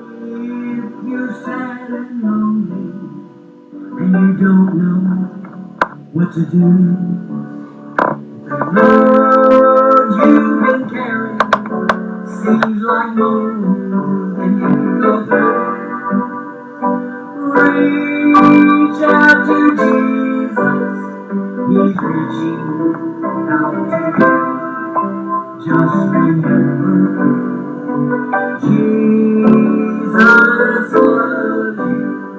If you're sad and lonely and you don't know what to do, the load you've been carrying seems like more than you can go through. Reach out to Jesus, He's reaching out to you. Just remember, Jesus loves you.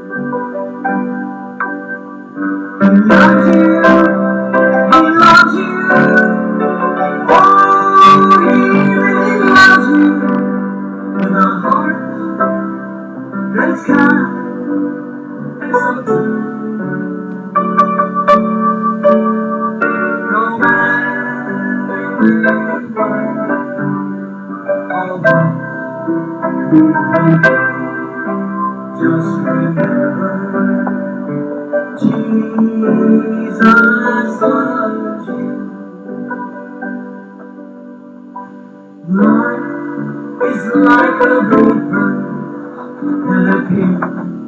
He loves you. He loves you. Oh, He really loves you with a heart that's kind and so true. No matter where you are, all that you've been through, just remember, Jesus loves you. Life is like a vapor that appears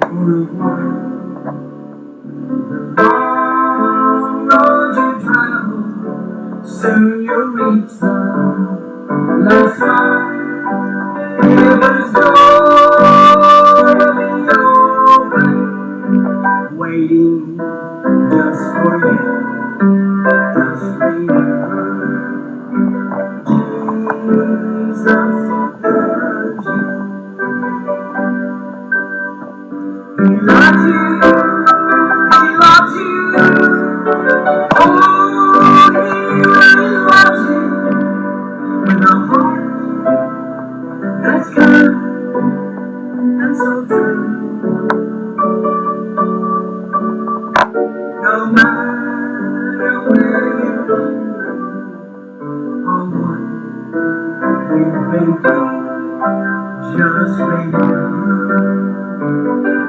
for a while. The long road you travel, soon you'll reach the last mile. Heaven's door will be open, waiting just for you. Just remember, Jesus loves you. He loves you. He loves you. Oh, He really loves you with a heart that's kind and so true. No matter where you've been or what you've been through, just remember,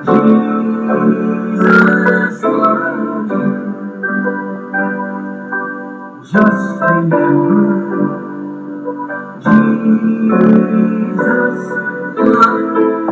Jesus loves you. Just remember, Jesus loves you.